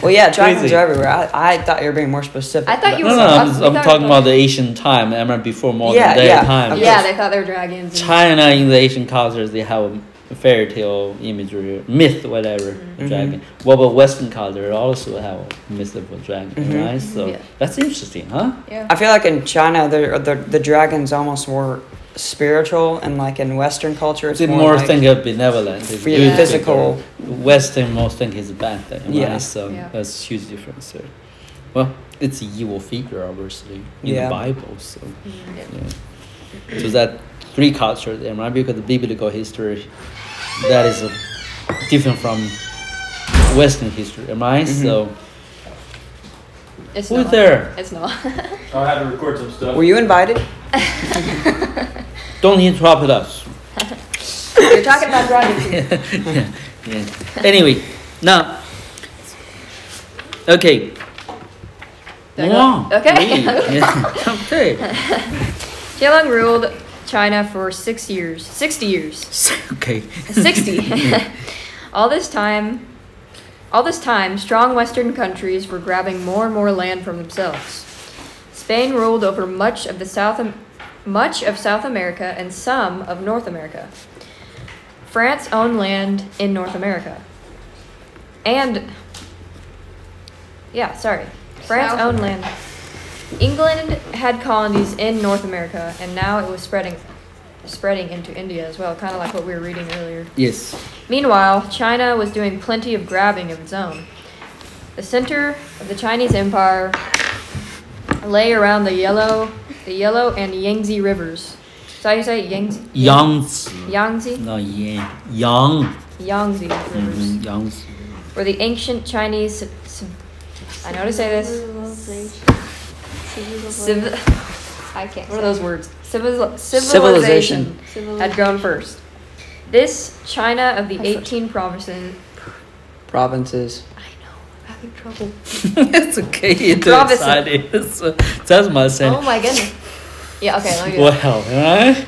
D: Well, yeah, dragons
B: Crazy.
D: are everywhere. I thought you were being more specific.
A: I thought you
B: no,
A: were.
B: no,
A: I
B: I'm
A: thought
B: talking
A: you
B: about the Asian time. I remember before modern
D: Yeah,
B: day
D: yeah.
B: time.
D: Okay.
A: Yeah, they thought they were dragons. and-
B: China in the Asian cultures they have a fairy tale imagery, myth, whatever,
D: Mhm.
B: dragon. What about Western culture? Also have a myth of a dragon,
D: Mhm.
B: right? So
A: Yeah.
B: that's interesting, huh?
A: Yeah.
D: I feel like in China, the dragon's almost more spiritual, and like in Western culture, it's
B: It's
D: more
B: more
D: like
B: think of benevolent, it's
D: Yeah.
B: good
D: physical.
B: thing. Western most think is a bad thing,
D: Yeah.
B: right? So
A: Yeah.
B: that's a huge difference there. Well, it's an evil figure, obviously, in
D: Yeah.
B: the Bible. So,
A: Yeah.
B: yeah. So that three culture there, right? Because the biblical history, that is different from Western history, right?
D: Mhm.
B: So
A: It's
B: who's
A: not.
B: there?
A: It's not.
F: I had to record some stuff.
D: Were you invited?
B: Don't interrupt us.
A: You're talking about dragons.
B: yeah, yeah. Anyway, now, okay.
A: Did I go?
B: Wow.
A: Okay.
B: Yeah. Okay.
A: Qianlong ruled China for 6 years. 60 years.
B: Okay.
A: 60. All this time, strong Western countries were grabbing more and more land from themselves. Spain ruled over much of South America and some of North America. France owned land in North America. France
C: South
A: owned land. England had colonies in North America, and now it was spreading into India as well, kind of like what we were reading earlier.
B: Yes.
A: Meanwhile, China was doing plenty of grabbing of its own. The center of the Chinese Empire lay around the Yellow and Yangtze rivers. Is that how you say it?
B: Yangtze.
A: Yangtze?
B: No, yeah. Yang.
A: Yangtze rivers.
B: Mhm, Yangtze.
A: Where the ancient Chinese, I know how to say this. I can't. What are those words? Civilization had grown first. This China of the 18 provinces.
D: Provinces.
A: I know, I'm having trouble.
B: It's okay. You're too
A: Province.
B: excited. That's my saying.
A: Oh my goodness. Yeah, okay, let me do that.
B: Well, right?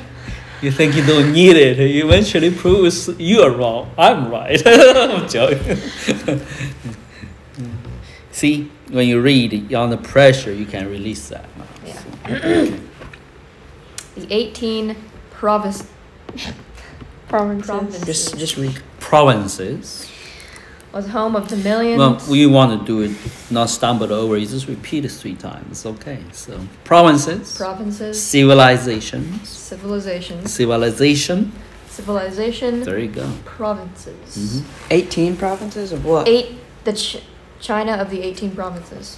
B: You think you don't need it. You eventually proves you are wrong. I'm right. I'm joking. See, when you read, you're under pressure, you can release that.
A: Yeah.
B: Okay.
A: The 18 provinces.
D: Just read.
B: Provinces.
A: Was home of the millions.
B: Well, we want to do it, not stumble over. You just repeat it 3 times. Okay. So provinces.
A: Provinces.
B: Civilizations.
A: Civilizations.
B: Civilization.
A: Civilization.
B: There you go.
A: Provinces.
B: Mhm.
D: 18 provinces of what?
A: China of the 18 provinces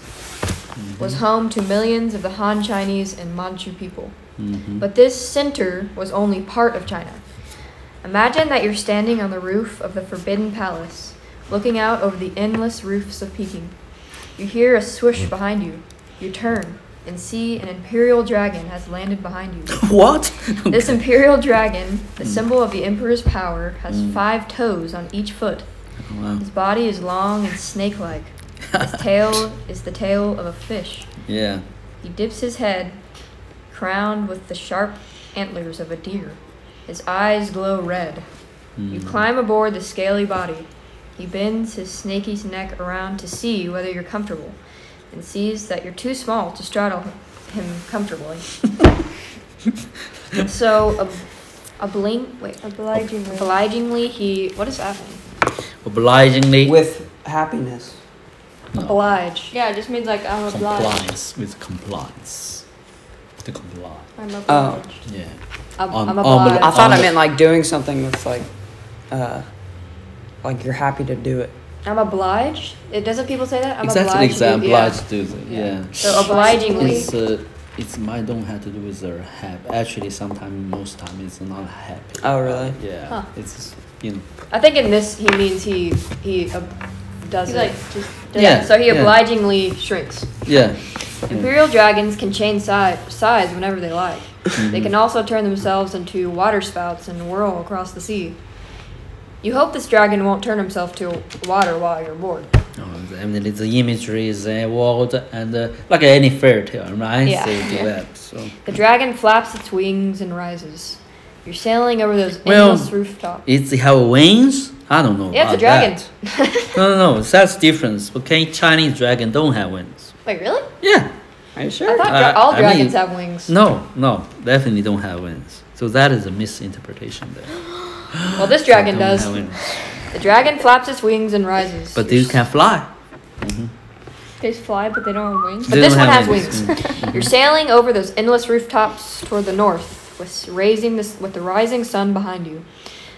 A: was home to millions of the Han Chinese and Manchu people.
B: Mhm.
A: But this center was only part of China. Imagine that you're standing on the roof of the Forbidden Palace, looking out over the endless roofs of Peking. You hear a swoosh behind you. You turn and see an imperial dragon has landed behind you.
B: What?
A: This imperial dragon, the symbol of the emperor's power, has 5 toes on each foot.
B: Wow.
A: His body is long and snake-like. His tail is the tail of a fish.
B: Yeah.
A: He dips his head, crowned with the sharp antlers of a deer. His eyes glow red. You climb aboard the scaly body. He bends his snaky neck around to see whether you're comfortable, and sees that you're too small to straddle him comfortably. And so, obligingly, he. What does that mean?
B: Obligingly.
D: With happiness.
B: No.
A: Oblige.
C: Yeah, it just means like I'm obliged.
B: Compliance with compliance. To comply.
C: I'm obliged.
B: Yeah.
A: I'm obliged.
D: I thought I meant like doing something with like you're happy to do it.
A: I'm obliged. Doesn't people say that? I'm
B: Exactly.
A: obliged. to do-
B: Obliged to do that. Yeah.
A: So obligingly.
B: It's might don't have to do with their happy. Actually, sometimes most time it's not happy.
D: Oh, really?
B: Yeah.
A: Huh.
B: It's
A: I think in this he means he does
C: He's
A: it.
C: like just
B: Yeah.
A: So he
B: yeah.
A: obligingly shrinks.
B: Yeah.
A: Imperial dragons can change size whenever they like. They can also turn themselves into water spouts and whirl across the sea. You hope this dragon won't turn himself to water while you're aboard.
B: I mean, the imagery is evolved and like any fairy tale, right?
A: Yeah.
B: So do
A: Yeah.
B: that. So
A: The dragon flaps its wings and rises. You're sailing over those
B: Well,
A: endless rooftops.
B: it have wings. I don't know.
A: Yeah, it's a
B: about
A: dragon.
B: that. No. That's difference. Okay, Chinese dragon don't have wings.
A: Wait, really?
B: Yeah.
D: Are you
A: I
D: sure?
A: thought
B: I
A: all
B: mean-
A: dragons have wings.
B: No, definitely don't have wings. So that is a misinterpretation there.
A: Well, this dragon
B: Don't
A: does.
B: have wings.
A: The dragon flaps its wings and rises.
B: But these can fly.
C: they fly, but they don't have wings.
A: But
B: They
A: this
B: don't
A: one
B: have
A: has wings.
B: wings.
A: You're sailing over those endless rooftops toward the north, with the rising sun behind you.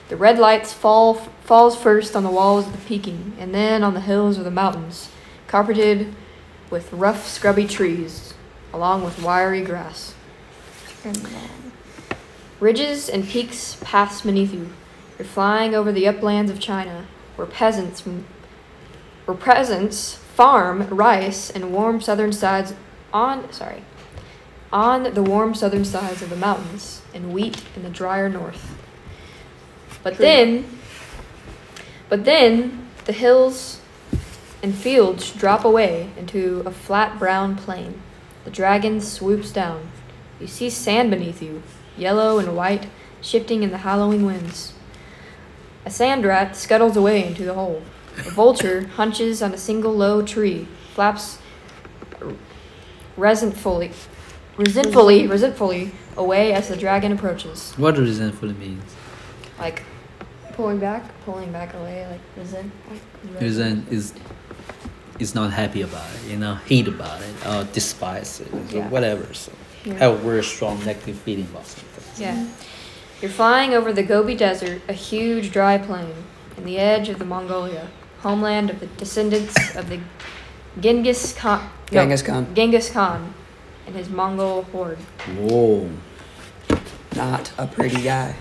A: The red lights falls first on the walls of the Peking, and then on the hills or the mountains, carpeted with rough, scrubby trees, along with wiry grass. Ridges and peaks pass beneath you. You're flying over the uplands of China, where peasants farm rice and warm southern sides on the warm southern sides of the mountains, and wheat in the drier north. But then the hills and fields drop away into a flat brown plain. The dragon swoops down. You see sand beneath you, yellow and white, shifting in the howling winds. A sand rat scuttles away into the hole. A vulture hunches on a single low tree, flaps resentfully away as the dragon approaches.
B: What resentfully means?
A: Like pulling back away, like resent.
B: Resent is not happy about it, hate about it, or despise it, so
A: Yeah.
B: whatever. So
A: Yeah.
B: have a very strong negative feeling about something.
A: Yeah. You're flying over the Gobi Desert, a huge dry plain, in the edge of the Mongolia, homeland of the descendants of the Genghis Khan. Genghis Khan and his Mongol horde.
B: Whoa.
D: Not a pretty guy.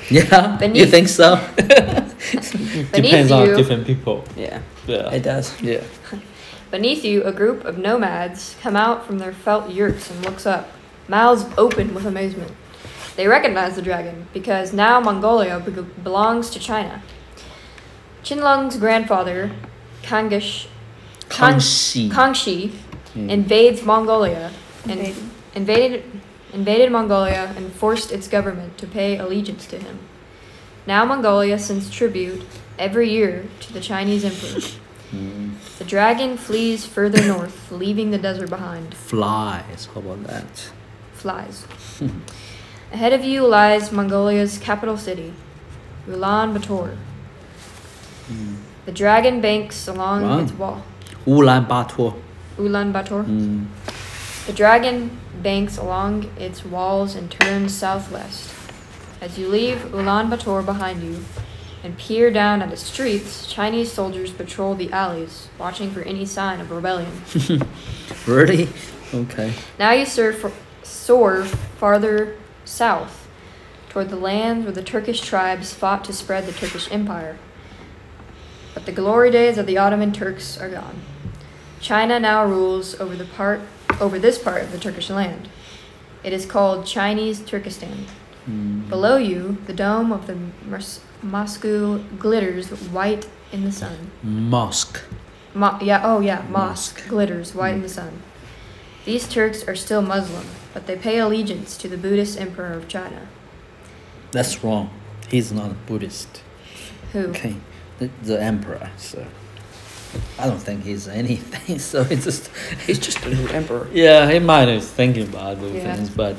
B: Yeah, you
A: Beneath-
B: think so?
A: Beneath
F: Depends on
A: you,
F: different people.
D: Yeah,
F: Yeah.
D: it does.
B: Yeah.
A: beneath you, a group of nomads come out from their felt yurts and looks up, mouths open with amazement. They recognize the dragon because now Mongolia belongs to China. Qinlong's grandfather, Kangxi, invades Mongolia and invaded Mongolia and forced its government to pay allegiance to him. Now Mongolia sends tribute every year to the Chinese emperor. The dragon flees further north, leaving the desert behind.
B: Flies. How about that?
A: Flies. Ahead of you lies Mongolia's capital city, Ulaanbaatar. The dragon banks along
B: Wow.
A: its wall.
B: Ulaanbaatar.
A: Ulaanbaatar. The dragon banks along its walls and turns southwest. As you leave Ulaanbaatar behind you and peer down at its streets, Chinese soldiers patrol the alleys, watching for any sign of rebellion.
B: Really? Okay.
A: Now you soar farther south, toward the lands where the Turkish tribes fought to spread the Turkish Empire. But the glory days of the Ottoman Turks are gone. China now rules over this part of the Turkish land. It is called Chinese Turkestan. Below you, the dome of the Moscow glitters white in the sun.
B: Mosque.
A: Mosque glitters white in the sun. These Turks are still Muslim, but they pay allegiance to the Buddhist Emperor of China.
B: That's wrong. He's not a Buddhist.
A: Who?
B: Okay, the emperor. So I don't think he's anything. So he's just
D: The emperor.
B: yeah. He might be thinking about those
A: Yeah.
B: things, but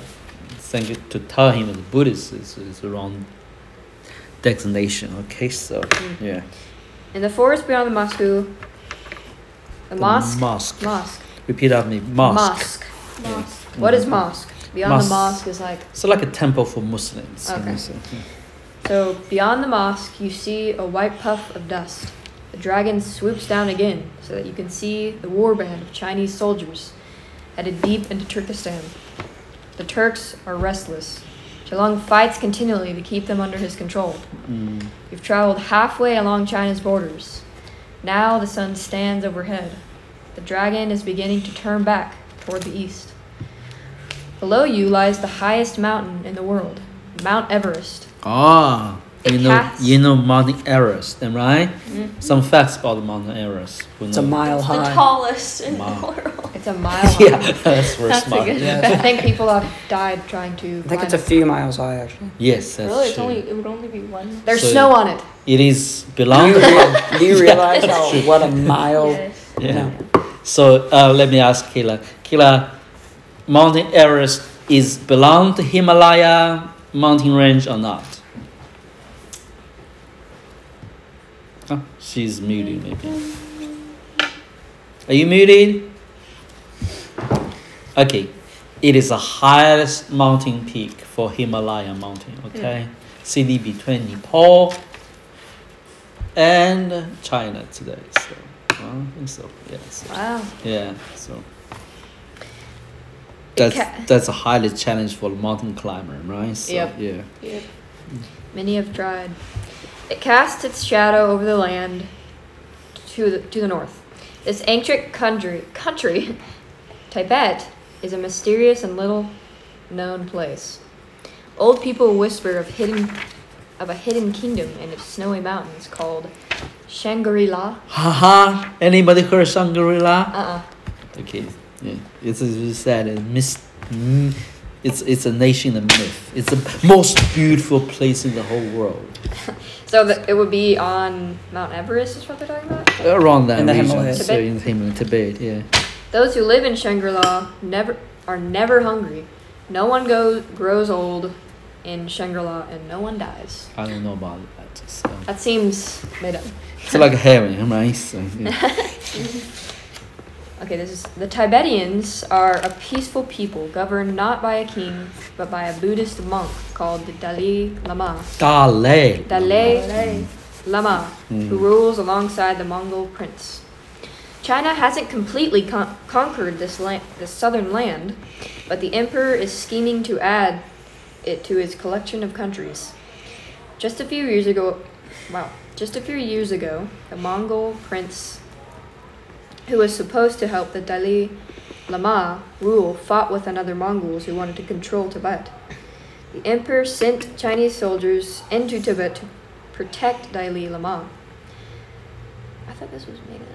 B: to tell him as a Buddhist is the wrong designation. Okay, so yeah.
A: In the forest beyond the Moscow, the mosque?
B: Mosque.
A: Mosque.
B: Repeat after me. Mosque.
A: Mosque. What is mosque? Beyond the mosque is like...
B: So like a temple for Muslims.
A: Okay.
B: So,
A: So, beyond the mosque, you see a white puff of dust. The dragon swoops down again so that you can see the warband of Chinese soldiers headed deep into Turkestan. The Turks are restless. Zhejiang fights continually to keep them under his control. You've traveled halfway along China's borders. Now the sun stands overhead. The dragon is beginning to turn back toward the east. Below you lies the highest mountain in the world, Mount Everest. It
B: you know Mount Everest, right?
A: Mm-hmm.
B: Some facts about Mount Everest.
D: It's a mile
C: It's the
D: high.
C: tallest in
B: Wow.
C: the world.
A: It's a mile high.
B: Yeah, that's very
C: That's a
B: smart.
C: good-
D: Yeah.
A: I think people have died trying to
D: I think
A: climb
D: it's a
A: it.
D: few miles high, actually.
B: Yes, that's
C: Really,
B: true.
C: it would only be one.
A: There's
B: So-
A: snow on it.
B: It is
D: Do
B: belong.
D: do you realize what a mile?
C: Yes.
B: Yeah.
D: No.
B: So let me ask Kayla. Kayla, Mount Everest is belong to Himalaya mountain range or not? Oh, she's muted maybe. Are you muted? Okay. It is the highest mountain peak for Himalaya mountain, okay? City between Nepal and China today. So I think so. Yeah. So,
A: Wow.
B: yeah. So
A: It
B: that's a highly challenge for a mountain climber, right? So,
A: Yep.
B: Yeah.
C: Yep.
A: Many have tried. It casts its shadow over the land to the north. This ancient country, Tibet, is a mysterious and little known place. Old people whisper of a hidden kingdom in its snowy mountains called Shangri-La.
B: Haha. Anybody heard Shangri-La?
A: Okay.
B: Yeah. It's sad. It's a nation of myth. It's the most beautiful place in the whole world.
A: So it would be on Mount Everest is what they're talking about?
B: Around that
D: In the
B: region.
D: Himalayas.
B: So in the Himalayas, Tibet, yeah.
A: Those who live in Shangri-La are never hungry. No one grows old in Shangri-La and no one dies.
B: I don't know about that. So.
A: That seems made up.
B: It's like heaven, right? So, yeah.
A: Okay, the Tibetans are a peaceful people governed not by a king but by a Buddhist monk called the Dalai Lama. Dalai Lama, who rules alongside the Mongol prince. China hasn't completely conquered this southern land, but the emperor is scheming to add it to his collection of countries. Just a few years ago, the Mongol prince, who was supposed to help the Dalai Lama rule, fought with another Mongols who wanted to control Tibet. The emperor sent Chinese soldiers into Tibet to protect Dalai Lama. I thought this was made up.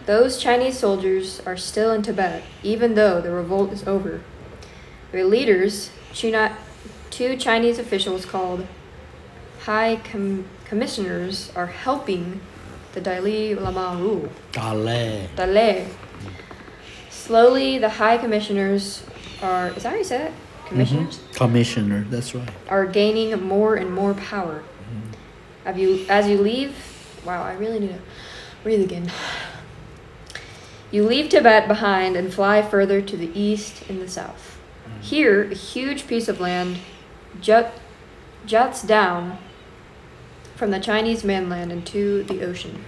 A: Those Chinese soldiers are still in Tibet, even though the revolt is over. Their leaders, two Chinese officials called High Commissioners, are helping the Dalai Lama rule. Dalai. Slowly, the High Commissioners are... Is that how you say it? Commissioners?
B: Commissioner, that's right.
A: Are gaining more and more power. As you leave... Wow, I really need to breathe again. You leave Tibet behind and fly further to the east and the south. Here, a huge piece of land juts down from the Chinese mainland into the ocean.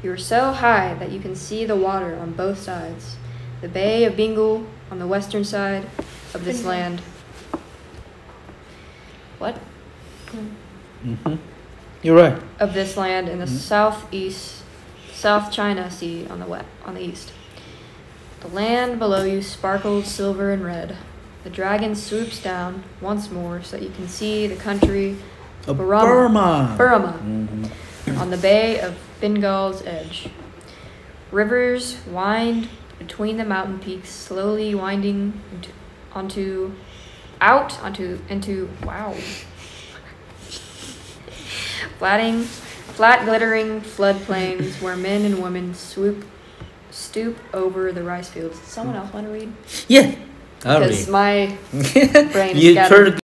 A: You are so high that you can see the water on both sides. The Bay of Bengal on the western side of this land. what?
B: You're right.
A: Of this land in the South China Sea on the east. The land below you sparkled silver and red. The dragon swoops down once more so that you can see the country of Burma on the Bay of Bengal's edge. Rivers wind between the mountain peaks, slowly winding into wow. Flat glittering floodplains where men and women stoop over the rice fields. Does someone else want to read?
B: Yeah. I'll
A: Because
B: read.
A: my brain is
B: You
A: scattered.
B: try to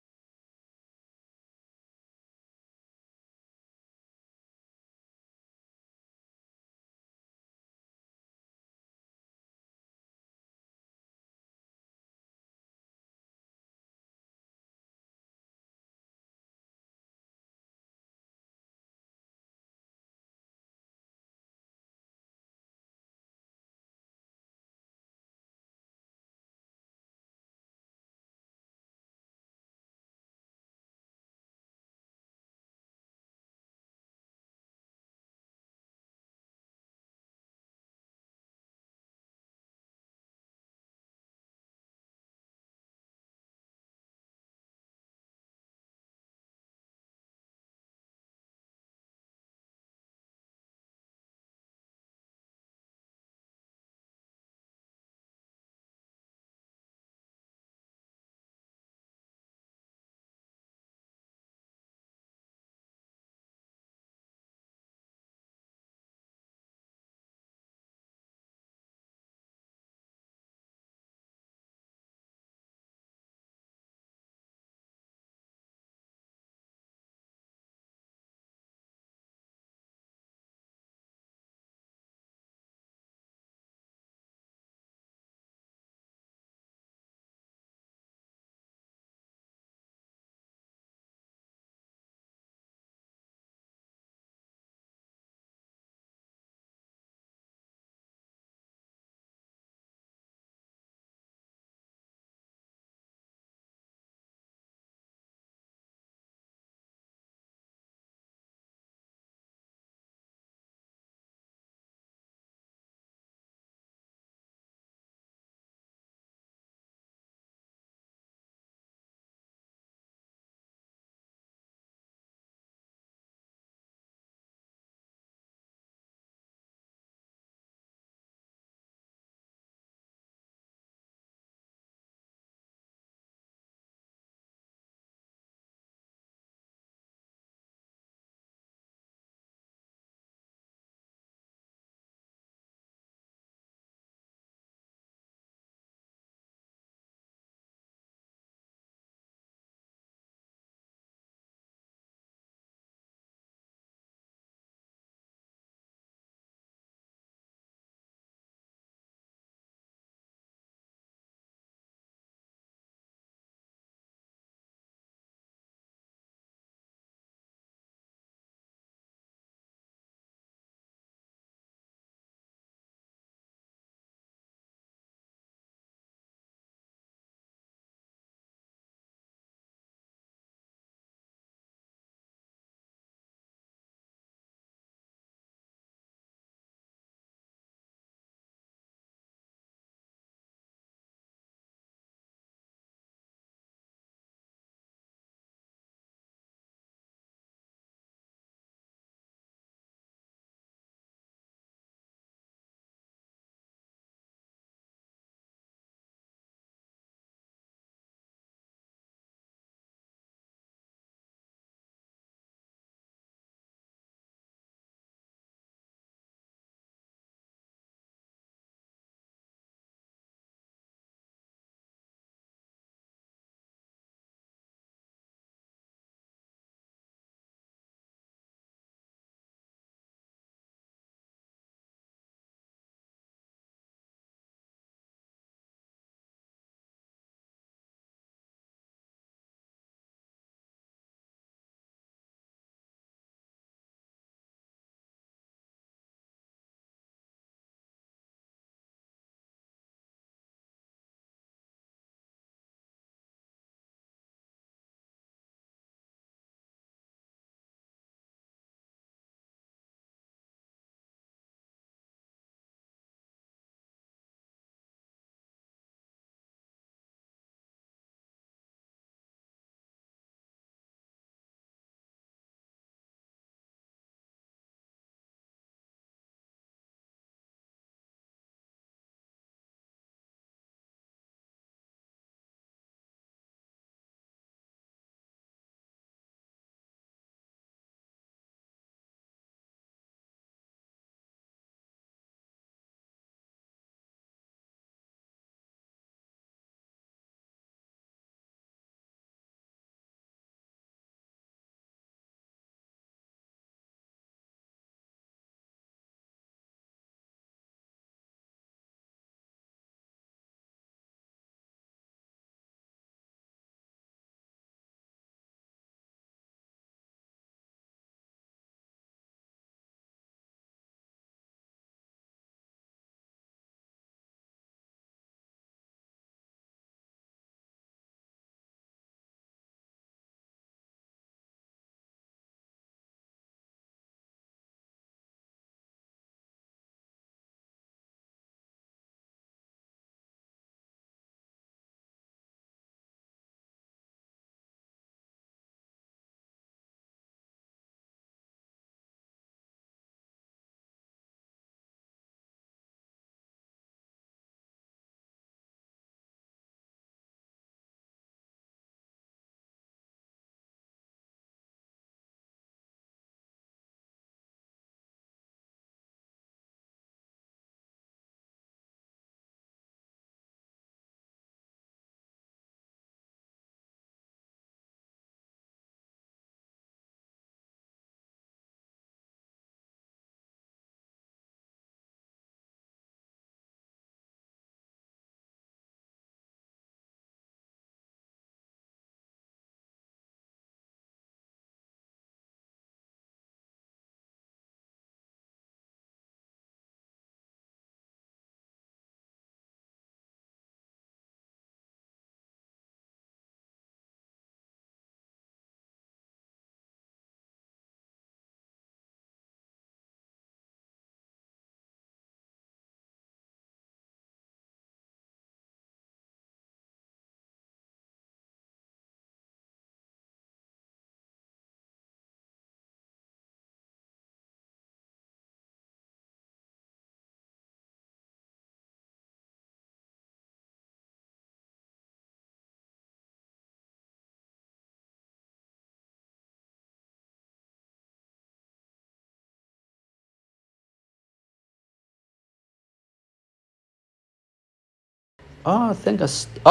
B: Oh, I think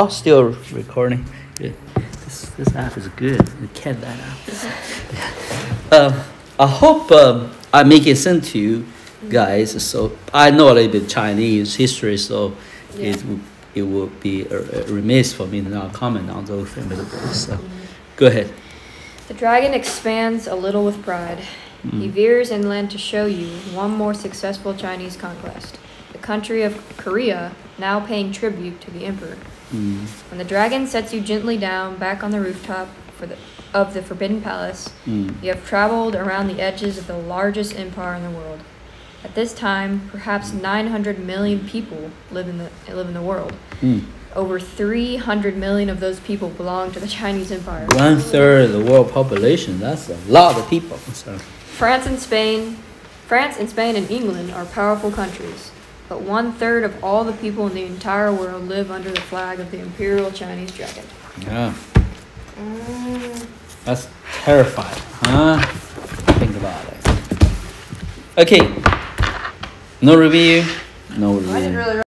B: still recording. Yeah. This app is good. You can that app. I hope I make it sense to you guys. So I know a little bit Chinese history, so it would be remiss for me to not comment on those famous books. So go ahead.
A: The dragon expands a little with pride. He veers inland to show you one more successful Chinese conquest. The country of Korea now paying tribute to the emperor. When the dragon sets you gently down back on the rooftop of the Forbidden Palace, you have traveled around the edges of the largest empire in the world. At this time, perhaps 900 million people live in the world. Over 300 million of those people belong to the Chinese Empire.
B: 1/3 of the world population. That's a lot of people. So.
A: France and Spain and England are powerful countries, but 1/3 of all the people in the entire world live under the flag of the Imperial Chinese Dragon.
B: Yeah. That's terrifying, huh? Think about it. Okay. No review. No review.
A: I didn't really